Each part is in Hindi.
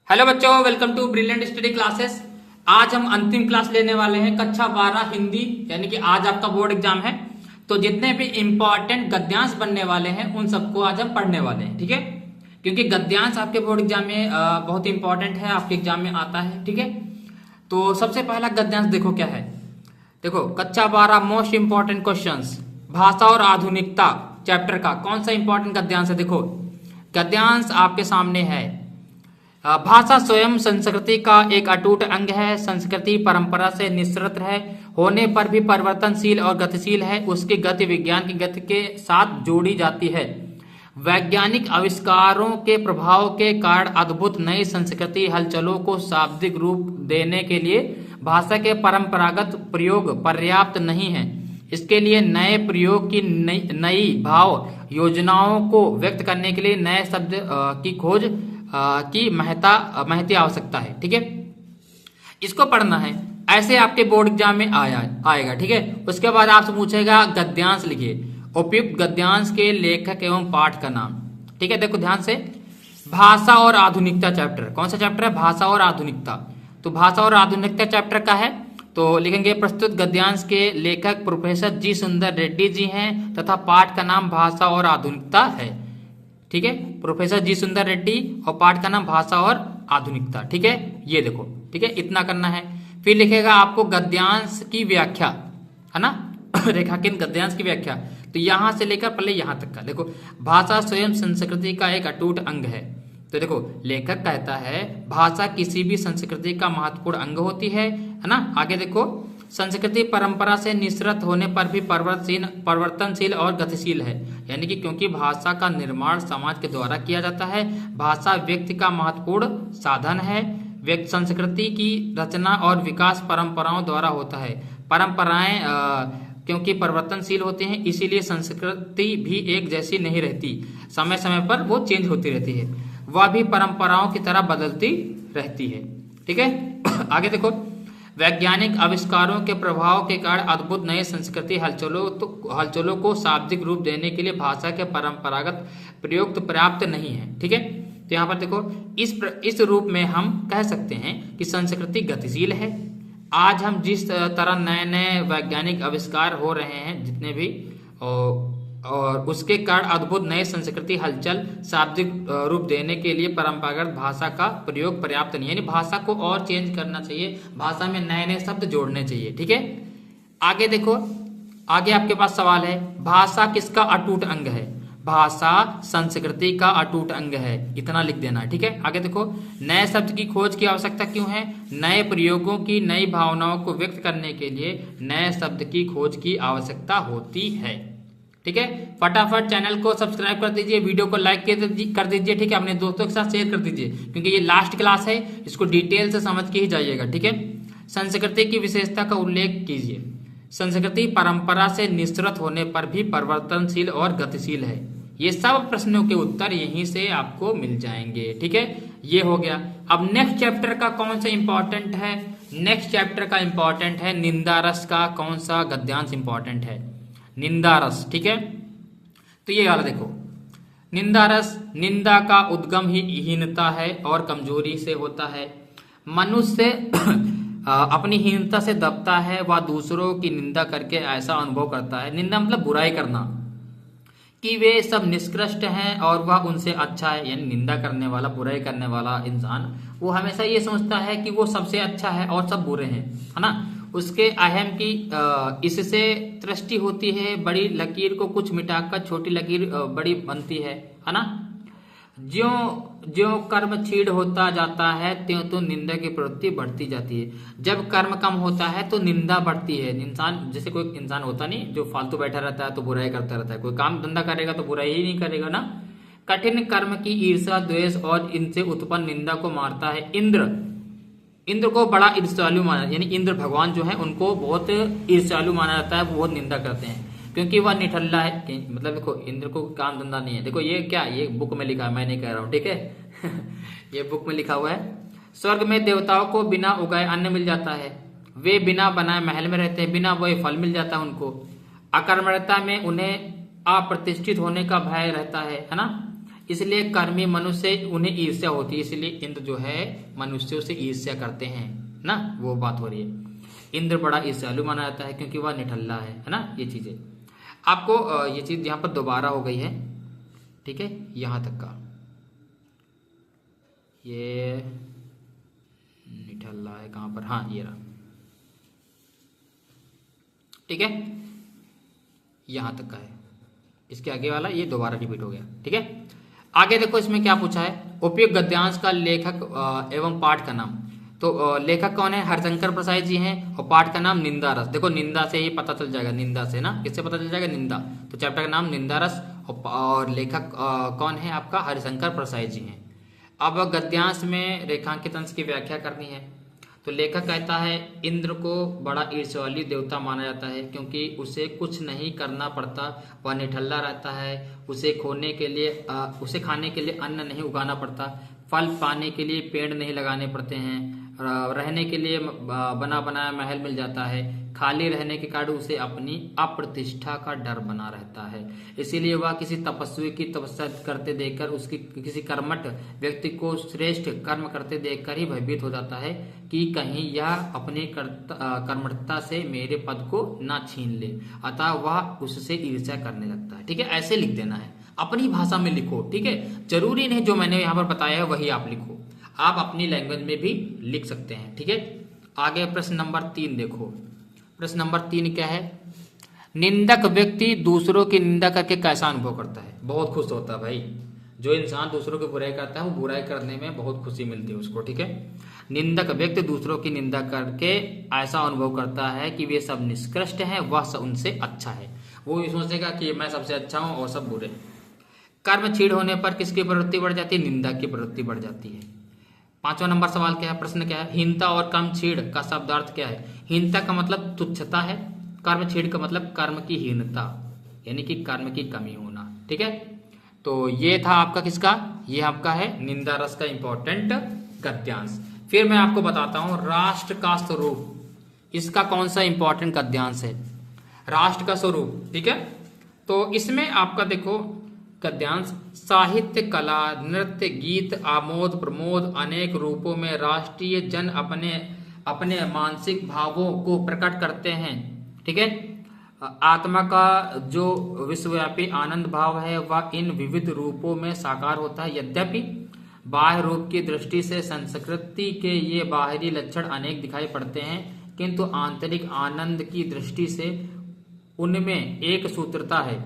हेलो बच्चों, welcome to brilliant study classes. आज हम अंतिम क्लास लेने वाले हैं कक्षा 12 हिंदी, यानी कि आज आपका बोर्ड एग्जाम है। तो जितने भी इंपॉर्टेंट गद्यांश बनने वाले हैं उन सबको आज हम पढ़ने वाले हैं, ठीक है। क्योंकि गद्यांश आपके बोर्ड एग्जाम में बहुत इंपॉर्टेंट है, आपके एग्जाम में आता है, ठीक है। तो सबसे पहला गद्यांश देखो क्या है। देखो कक्षा 12 मोस्ट इंपॉर्टेंट क्वेश्चंस, भाषा और आधुनिकता चैप्टर का कौन सा इंपॉर्टेंट गद्यांश है। देखो गद्यांश आपके सामने है। भाषा स्वयं संस्कृति का एक अटूट अंग है। संस्कृति परंपरा से निःसृत है, होने पर भी परिवर्तनशील और गतिशील है। उसकी गति विज्ञान की गति के साथ जोड़ी जाती है। वैज्ञानिक आविष्कारों के प्रभाव के कारण अद्भुत नई संस्कृति हलचलों को शाब्दिक रूप देने के लिए भाषा के परंपरागत प्रयोग पर्याप्त नहीं है। इसके लिए नए प्रयोग की नई भाव योजनाओं को व्यक्त करने के लिए नए शब्द की खोज की महती आवश्यकता है, ठीक है। इसको पढ़ना है, ऐसे आपके बोर्ड एग्जाम में आएगा, ठीक है। उसके बाद आपसे पूछेगा गद्यांश लिखिए, उपयुक्त गद्यांश के लेखक एवं पाठ का नाम, ठीक है। देखो ध्यान से, भाषा और आधुनिकता चैप्टर, कौन सा चैप्टर है, भाषा और आधुनिकता। तो भाषा और आधुनिकता चैप्टर का है, तो लिखेंगे प्रस्तुत गद्यांश के लेखक प्रोफेसर जी सुंदर रेड्डी जी हैं तथा पाठ का नाम भाषा और आधुनिकता है, ठीक है। प्रोफेसर जी सुंदर रेड्डी और पाठ का नाम भाषा और आधुनिकता, ठीक है। ये देखो, ठीक है, इतना करना है। फिर लिखेगा आपको गद्यांश की व्याख्या, है ना रेखांकित गद्यांश की व्याख्या। तो यहां से लेकर पहले यहां तक का देखो, भाषा स्वयं संस्कृति का एक अटूट अंग है। तो देखो लेखक कहता है भाषा किसी भी संस्कृति का महत्वपूर्ण अंग होती है ना। आगे देखो, संस्कृति परंपरा से निःसृत होने पर भी परिवर्तनशील और गतिशील है, यानी कि क्योंकि भाषा का निर्माण समाज के द्वारा किया जाता है। भाषा व्यक्ति का महत्वपूर्ण साधन है। व्यक्ति संस्कृति की रचना और विकास परंपराओं द्वारा होता है। परंपराएं क्योंकि परिवर्तनशील होते हैं, इसीलिए संस्कृति भी एक जैसी नहीं रहती, समय समय पर वो चेंज होती रहती है, वह भी परंपराओं की तरह बदलती रहती है, ठीक है। आगे देखो, वैज्ञानिक आविष्कारों के प्रभाव के कारण अद्भुत नए संस्कृति हलचलों को शाब्दिक रूप देने के लिए भाषा के परंपरागत प्रयोग पर्याप्त नहीं है, ठीक है। तो यहाँ पर देखो, इस रूप में हम कह सकते हैं कि संस्कृति गतिशील है। आज हम जिस तरह नए नए वैज्ञानिक आविष्कार हो रहे हैं जितने भी, और उसके कारण अद्भुत नए संस्कृति हलचल शाब्दिक रूप देने के लिए परंपरागत भाषा का प्रयोग पर्याप्त नहीं है, यानी भाषा को और चेंज करना चाहिए, भाषा में नए नए शब्द जोड़ने चाहिए, ठीक है। आगे देखो, आगे आपके पास सवाल है, भाषा किसका अटूट अंग है। भाषा संस्कृति का अटूट अंग है, इतना लिख देना है, ठीक है। आगे देखो, नए शब्द की खोज की आवश्यकता क्यों है। नए प्रयोगों की नई भावनाओं को व्यक्त करने के लिए नए शब्द की खोज की आवश्यकता होती है, ठीक है। फटाफट चैनल को सब्सक्राइब कर दीजिए, वीडियो को लाइक कर दीजिए, ठीक है। अपने दोस्तों के साथ शेयर कर दीजिए, क्योंकि ये लास्ट क्लास है, इसको डिटेल से समझ के ही जाइएगा, ठीक है। संस्कृति की विशेषता का उल्लेख कीजिए। संस्कृति परंपरा से निःसृत होने पर भी परिवर्तनशील और गतिशील है। ये सब प्रश्नों के उत्तर यहीं से आपको मिल जाएंगे, ठीक है। ये हो गया। अब नेक्स्ट चैप्टर का कौन सा इंपॉर्टेंट है। नेक्स्ट चैप्टर का इंपॉर्टेंट है निंदा रस का कौन सा गद्यांश इंपॉर्टेंट है, निंदा रस, ठीक है। तो ये वाला देखो, निंदा रस, निंदा का उद्गम ही हीनता है और कमजोरी से होता है। मनुष्य अपनी हीनता से दबता है, वह दूसरों की निंदा करके ऐसा अनुभव करता है, निंदा मतलब बुराई करना, कि वे सब निष्कृष्ट हैं और वह उनसे अच्छा है। यानी निंदा करने वाला, बुराई करने वाला इंसान वो हमेशा ये सोचता है कि वो सबसे अच्छा है और सब बुरे हैं, है ना। उसके अहम की इससे दृष्टि होती है, बड़ी लकीर को कुछ मिटाकर छोटी लकीर बड़ी बनती है ना। ज्यों ज्यों कर्म क्षीण होता जाता है त्यों तो निंदा की प्रवृत्ति बढ़ती जाती है। जब कर्म कम होता है तो निंदा बढ़ती है। इंसान, जैसे कोई इंसान होता नहीं जो फालतू बैठा रहता है तो बुराई करता रहता है, कोई काम धंधा करेगा तो बुराई ही नहीं करेगा ना। कठिन कर्म की ईर्ष्या, द्वेष और इनसे उत्पन्न निंदा को मारता है। इंद्र को बड़ा ईर्ष्यालु माना, यानी इंद्र भगवान जो है उनको बहुत ईर्ष्यालु माना जाता है, वो बहुत निंदा करते हैं क्योंकि वह निठल्ला है। मतलब देखो, इंद्र को काम धंधा नहीं है। देखो ये क्या, ये बुक में लिखा है, मैं नहीं कह रहा हूँ, ठीक है ये बुक में लिखा हुआ है। स्वर्ग में देवताओं को बिना उगाए अन्न मिल जाता है, वे बिना बनाए महल में रहते हैं, बिना बोए फल मिल जाता है उनको। अकर्मण्यता में उन्हें अप्रतिष्ठित होने का भय रहता है ना। इसलिए कर्मी मनुष्य उन्हें ईर्ष्या होती है, इसलिए इंद्र जो है मनुष्यों से ईर्ष्या करते हैं ना, वो बात हो रही है। इंद्र बड़ा ईर्ष्यालु माना जाता है क्योंकि वह निठल्ला है ना। ये चीजें आपको ये चीज यहाँ पर दोबारा हो गई है, ठीक है, यहां तक का ये निठल्ला है कहां पर, हाँ ये रहा, ठीक है, यहां तक का है। इसके आगे वाला ये दोबारा रिपीट हो गया, ठीक है। आगे देखो इसमें क्या पूछा है, उपयुक्त गद्यांश का लेखक एवं पाठ का नाम। तो लेखक कौन है, हरिशंकर प्रसाद जी हैं, और पाठ का नाम निंदा रस। देखो निंदा से ही पता चल जाएगा, निंदा से ना, किससे पता चल जाएगा, निंदा। तो चैप्टर का नाम निंदा रस, और लेखक कौन है आपका, हरिशंकर प्रसाद जी हैं। अब गद्यांश में रेखांकित अंश की व्याख्या करनी है। तो लेखक कहता है इंद्र को बड़ा ईर्ष्यालु देवता माना जाता है क्योंकि उसे कुछ नहीं करना पड़ता, वह निठल्ला रहता है, उसे खाने के लिए अन्न नहीं उगाना पड़ता, फल पाने के लिए पेड़ नहीं लगाने पड़ते हैं, रहने के लिए बना बनाया महल मिल जाता है, खाली रहने के कारण उसे अपनी अप्रतिष्ठा का डर बना रहता है, इसीलिए वह किसी तपस्वी की तपस्या करते देखकर, उसकी किसी कर्मठ व्यक्ति को श्रेष्ठ कर्म करते देखकर ही भयभीत हो जाता है कि कहीं यह अपने कर्मठता से मेरे पद को ना छीन ले, अतः वह उससे ईर्ष्या करने लगता है। ठीक है, ऐसे लिख देना है, अपनी भाषा में लिखो। ठीक है, जरूरी नहीं जो मैंने यहाँ पर बताया है वही आप लिखो, आप अपनी लैंग्वेज में भी लिख सकते हैं। ठीक है, आगे प्रश्न नंबर 3 देखो। प्रश्न नंबर 3 क्या है, निंदक व्यक्ति दूसरों की निंदा करके कैसा अनुभव करता है? बहुत खुश होता है भाई। जो इंसान दूसरों की बुराई करता है वो बुराई करने में बहुत खुशी मिलती है उसको। ठीक है, निंदक व्यक्ति दूसरों की निंदा करके ऐसा अनुभव करता है कि वे सब निष्कृष्ट हैं, वह सब उनसे अच्छा है। वो ये सोचेगा कि मैं सबसे अच्छा हूं और सब बुरे। कर्म छीड़ होने पर किसकी प्रवृत्ति बढ़ जाती है? निंदा की प्रवृत्ति बढ़ जाती है। 5वां नंबर सवाल क्या है, प्रश्न क्या है, हीनता और कर्म छीड़ का शब्दार्थ क्या है? हीनता का मतलब तुच्छता है, कर्म छीड़ का मतलब कर्म की हीनता, यानी कि कर्म की कमी होना। ठीक है, तो ये था आपका किसका, ये आपका है निंदा रस का इंपॉर्टेंट गद्यांश। फिर मैं आपको बताता हूं राष्ट्र का स्वरूप, इसका कौन सा इंपॉर्टेंट गद्यांश है, राष्ट्र का स्वरूप। ठीक है, तो इसमें आपका देखो गद्यांश, साहित्य, कला, नृत्य, गीत, आमोद प्रमोद अनेक रूपों में राष्ट्रीय जन अपने अपने मानसिक भावों को प्रकट करते हैं। ठीक है, आत्मा का जो विश्वव्यापी आनंद भाव है वह इन विविध रूपों में साकार होता है। यद्यपि बाह्य रूप की दृष्टि से संस्कृति के ये बाहरी लक्षण अनेक दिखाई पड़ते हैं, किंतु आंतरिक आनंद की दृष्टि से उनमें एक सूत्रता है।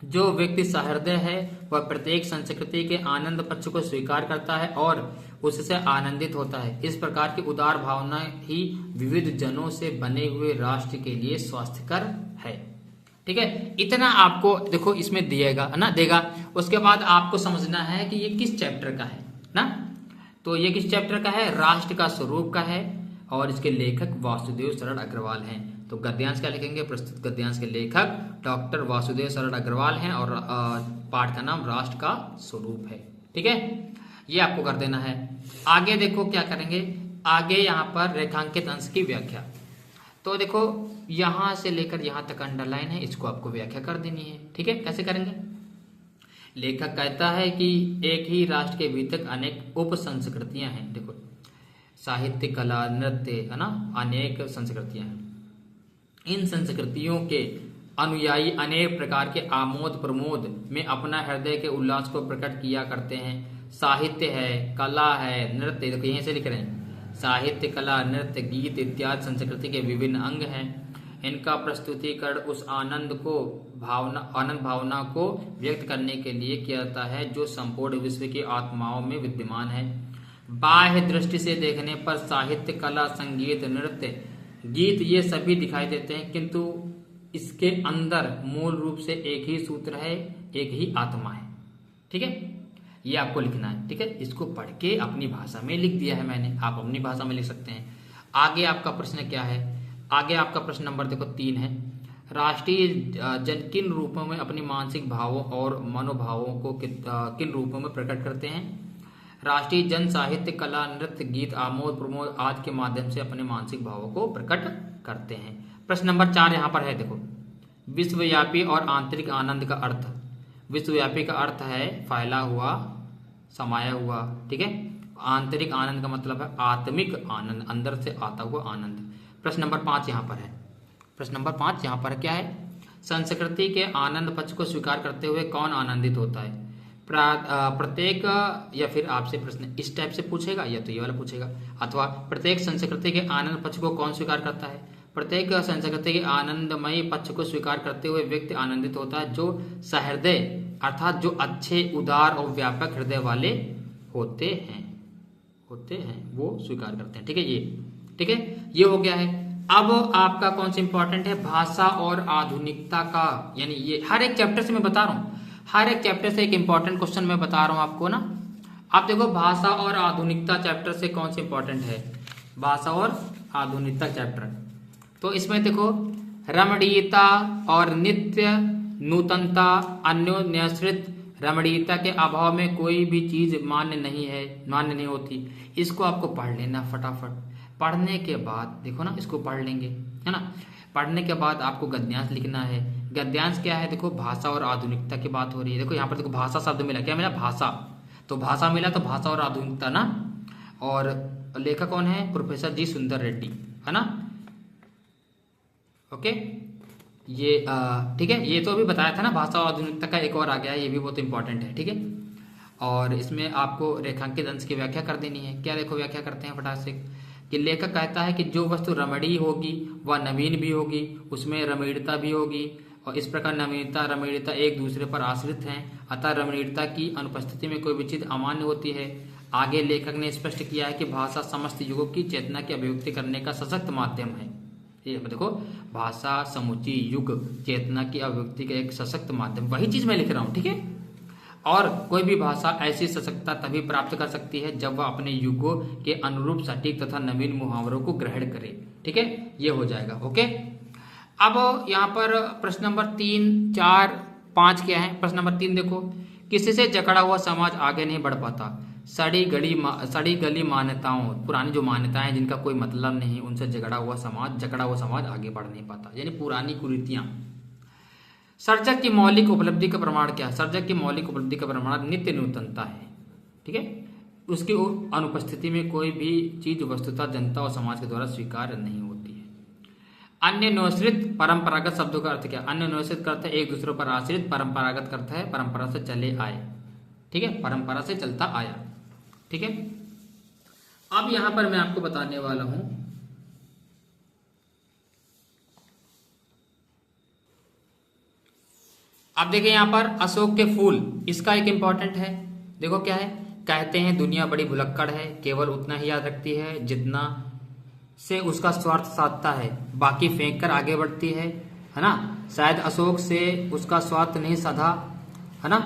जो व्यक्ति सहृदय है वह प्रत्येक संस्कृति के आनंद पक्ष को स्वीकार करता है और उससे आनंदित होता है। इस प्रकार की उदार भावना ही विविध जनों से बने हुए राष्ट्र के लिए स्वास्थ्यकर है। ठीक है, इतना आपको देखो इसमें दिएगा ना, देगा। उसके बाद आपको समझना है कि ये किस चैप्टर का है ना, तो ये किस चैप्टर का है, राष्ट्र का स्वरूप का है, और इसके लेखक वासुदेव शरण अग्रवाल हैं। तो गद्यांश क्या लिखेंगे, प्रस्तुत गद्यांश के लेखक डॉक्टर वासुदेव शरण अग्रवाल हैं, और पाठ का नाम राष्ट्र का स्वरूप है। ठीक है, ये आपको कर देना है। आगे देखो क्या करेंगे, आगे यहाँ पर रेखांकित अंश की व्याख्या। तो देखो यहां से लेकर यहां तक अंडरलाइन है, इसको आपको व्याख्या कर देनी है। ठीक है, कैसे करेंगे, लेखक कहता है कि एक ही राष्ट्र के भीतर अनेक उप संस्कृतियां हैं। देखो साहित्य, कला, नृत्य, है ना, अनेक संस्कृतियां हैं। इन संस्कृतियों के अनुयायी अनेक प्रकार के आमोद प्रमोद में अपना हृदय के उल्लास को प्रकट किया करते हैं। साहित्य है, कला है, नृत्य, देखो यहीं से लिख रहे हैं, साहित्य, कला, नृत्य, गीत इत्यादि संस्कृति के विभिन्न अंग हैं। इनका प्रस्तुतिकरण उस आनंद भावना को व्यक्त करने के लिए किया जाता है जो संपूर्ण विश्व की आत्माओं में विद्यमान है। बाह्य दृष्टि से देखने पर साहित्य, कला, संगीत, नृत्य, गीत ये सभी दिखाई देते हैं, किंतु इसके अंदर मूल रूप से एक ही सूत्र है, एक ही आत्मा है। ठीक है, ये आपको लिखना है। ठीक है, इसको पढ़ के अपनी भाषा में लिख दिया है मैंने, आप अपनी भाषा में लिख सकते हैं। आगे आपका प्रश्न क्या है, आगे आपका प्रश्न नंबर देखो 3 है, राष्ट्रीय जन किन रूपों में अपनी मानसिक भावों और मनोभावों को किन रूपों में प्रकट करते हैं? राष्ट्रीय जन साहित्य, कला, नृत्य, गीत, आमोद प्रमोद आदि के माध्यम से अपने मानसिक भावों को प्रकट करते हैं। प्रश्न नंबर 4 यहाँ पर है, देखो विश्वव्यापी और आंतरिक आनंद का अर्थ। विश्वव्यापी का अर्थ है फैला हुआ, समाया हुआ, ठीक है। आंतरिक आनंद का मतलब है आत्मिक आनंद, अंदर से आता हुआ आनंद। प्रश्न नंबर 5 यहाँ पर है। प्रश्न नंबर 5 यहाँ पर क्या है? संस्कृति के आनंद पक्ष को स्वीकार करते हुए कौन आनंदित होता है? प्रत्येक, या फिर आपसे प्रश्न इस टाइप से पूछेगा या तो ये वाला पूछेगा, अथवा प्रत्येक संस्कृति के आनंद पक्ष को कौन स्वीकार करता है? प्रत्येक संस्कृति के आनंदमय पक्ष को स्वीकार करते हुए व्यक्ति आनंदित होता है जो सहृदय अर्थात जो अच्छे, उदार और व्यापक हृदय वाले होते हैं वो स्वीकार करते हैं, ठीक है। ये ठीक है, ये हो गया है। अब आपका कौन सा इंपॉर्टेंट है? भाषा और आधुनिकता का, यानी ये हर एक चैप्टर से मैं बता रहा हूं, हर एक चैप्टर से एक इंपॉर्टेंट क्वेश्चन मैं बता रहा हूं आपको ना। आप देखो भाषा और आधुनिकता चैप्टर से कौन सा इंपॉर्टेंट है? भाषा और आधुनिकता चैप्टर। तो इसमें देखो रमणीयता और नित्य नूतनता, अन्योन्याश्रित, रमणीयता के अभाव में कोई भी चीज मान्य नहीं होती। इसको आपको पढ़ लेना फटाफट। पढ़ने के बाद देखो ना, इसको पढ़ लेंगे, है ना। पढ़ने के बाद आपको गद्यांश लिखना है। गद्यांश क्या है? देखो भाषा और आधुनिकता की बात हो रही है। देखो यहाँ पर देखो भाषा शब्द मिला, क्या मिला? भाषा। तो भाषा मिला तो भाषा और आधुनिकता ना। और लेखक कौन है? प्रोफेसर जी सुंदर रेड्डी, है ना। ओके, ये ठीक है। ये तो अभी बताया था ना, भाषा और आधुनिकता का एक और आ गया है, ये भी बहुत इंपॉर्टेंट है, ठीक है। और इसमें आपको रेखांकित अंश की व्याख्या कर देनी है। क्या देखो व्याख्या करते हैं फटाक से, कि लेखक कहता है कि जो वस्तु रमणीय होगी वह नवीन भी होगी, उसमें रमणीयता भी होगी, और इस प्रकार नवीनता रमणीयता एक दूसरे पर आश्रित हैं, अतः रमणीयता की अनुपस्थिति में कोई भी चीज अमान्य होती है। आगे लेखक ने स्पष्ट किया है कि भाषा समस्त युगों की चेतना की अभिव्यक्ति करने का सशक्त माध्यम है। ये देखो, भाषा समूची युग चेतना की अभिव्यक्ति का एक सशक्त माध्यम, वही चीज मैं लिख रहा हूं, ठीक है। और कोई भी भाषा ऐसी सशक्तता तभी प्राप्त कर सकती है जब वह अपने युगों के अनुरूप सटीक तथा नवीन मुहावरों को ग्रहण करे, ठीक है। ये हो जाएगा, ओके। अब यहाँ पर प्रश्न नंबर 3, 4, 5 क्या है? प्रश्न नंबर 3 देखो, किसी से जकड़ा हुआ समाज आगे नहीं बढ़ पाता। सड़ी गली मान्यताओं, पुरानी जो मान्यताएं जिनका कोई मतलब नहीं, उनसे जकड़ा हुआ समाज आगे बढ़ नहीं पाता, यानी पुरानी कुरीतियां। सर्जक की मौलिक उपलब्धि का प्रमाण क्या? सर्जक की मौलिक उपलब्धि का प्रमाण नित्य नूतनता है, ठीक है। उसकी अनुपस्थिति में कोई भी चीज वस्तुतः जनता और समाज के द्वारा स्वीकार नहीं होती है। अन्य न्योश्रित परंपरागत शब्दों का अर्थ क्या? अन्य न्योश्रित का अर्थ है एक दूसरे पर आश्रित, परंपरागत का अर्थ है परंपरा से चले आए, ठीक है, परंपरा से चलता आया, ठीक है। अब यहां पर मैं आपको बताने वाला हूं, अब देखिए यहां पर अशोक के फूल, इसका एक इंपॉर्टेंट है। देखो क्या है? कहते हैं दुनिया बड़ी भुलक्कड़ है, केवल उतना ही याद रखती है जितना से उसका स्वार्थ साधता है, बाकी फेंक कर आगे बढ़ती है ना। शायद अशोक से उसका स्वार्थ नहीं साधा, है ना।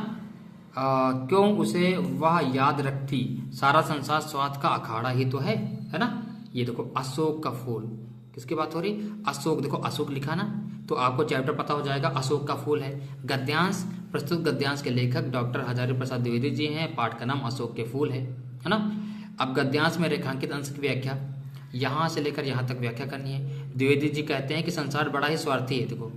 क्यों उसे वह याद रखती, सारा संसार स्वार्थ का अखाड़ा ही तो है ना। ये देखो अशोक का फूल, किसकी बात हो रही? अशोक। देखो अशोक लिखा ना, तो आपको चैप्टर पता हो जाएगा, अशोक का फूल है। गद्यांश, प्रस्तुत गद्यांश के लेखक डॉक्टर हजारी प्रसाद द्विवेदी जी हैं, पाठ का नाम अशोक के फूल है ना। अब गद्यांश में रेखांकित अंश की व्याख्या, यहां से लेकर यहां तक व्याख्या करनी है। द्विवेदी जी कहते हैं कि संसार बड़ा ही स्वार्थी है, देखो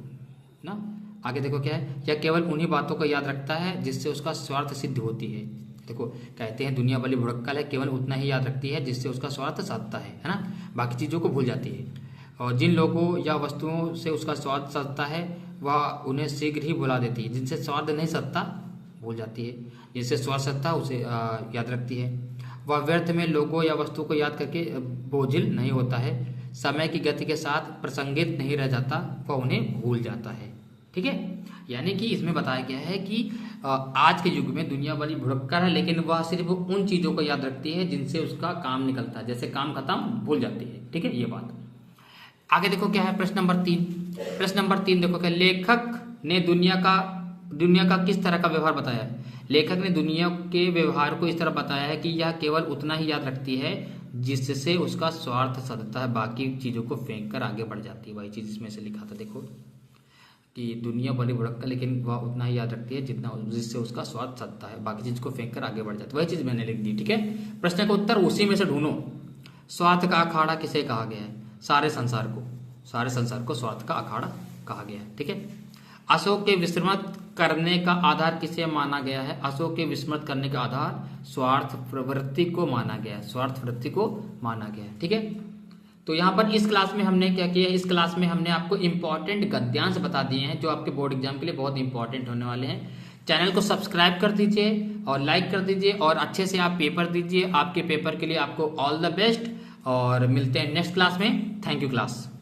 ना। आगे देखो क्या है, यह केवल उन्हीं बातों को याद रखता है जिससे उसका स्वार्थ सिद्ध होती है। देखो कहते हैं दुनिया बड़ी भुड़क्कल है, केवल उतना ही याद रखती है जिससे उसका स्वार्थ साधता है ना, बाकी चीजों को भूल जाती है। और जिन लोगों या वस्तुओं से उसका स्वार्थ साधता है वह उन्हें शीघ्र ही भुला देती है। जिनसे स्वार्थ नहीं सत्ता भूल जाती है, जिससे स्वार्थ सत्ता उसे याद रखती है। वह व्यर्थ में लोगों या वस्तुओं को याद करके बोझिल नहीं होता है, समय की गति के साथ प्रसंगित नहीं रह जाता, वह उन्हें भूल जाता है, ठीक है। यानी कि इसमें बताया गया है कि आज के युग में दुनिया बड़ी भुड़क्कड़ है, लेकिन वह सिर्फ उन चीजों को याद रखती है जिनसे उसका काम निकलता है, जैसे काम खत्म भूल जाती है, ठीक है। ये बात आगे देखो क्या है, प्रश्न नंबर 3। प्रश्न नंबर 3 देखो क्या, लेखक ने दुनिया का किस तरह का व्यवहार बताया है? लेखक ने दुनिया के व्यवहार को इस तरह बताया है कि यह केवल उतना ही याद रखती है जिससे उसका स्वार्थ सधता है, बाकी चीजों को फेंक कर आगे बढ़ जाती है। वही चीज इसमें से लिखा था, देखो कि दुनिया बड़ी भुड़क्कड़, लेकिन वह उतना ही याद रखती है जिससे उसका स्वार्थ सधता है, बाकी चीज को फेंक कर आगे बढ़ जाती है। वही चीज मैंने लिख दी, ठीक है। प्रश्न का उत्तर उसी में से ढूंढो। स्वार्थ का अखाड़ा किसे कहा गया है? सारे संसार को स्वार्थ का अखाड़ा कहा गया है, ठीक है। अशोक के विश्रामत करने का आधार किसे माना गया है? अशोक के विस्मृत करने का आधार स्वार्थ प्रवृत्ति को माना गया है, स्वार्थ वृत्ति को माना गया है। ठीक है, तो यहाँ पर इस क्लास में हमने क्या किया, इस क्लास में हमने आपको इंपॉर्टेंट गद्यांश बता दिए हैं जो आपके बोर्ड एग्जाम के लिए बहुत इंपॉर्टेंट होने वाले हैं। चैनल को सब्सक्राइब कर दीजिए और लाइक कर दीजिए और अच्छे से आप पेपर दीजिए। आपके पेपर के लिए आपको ऑल द बेस्ट और मिलते हैं नेक्स्ट क्लास में। Thank you class.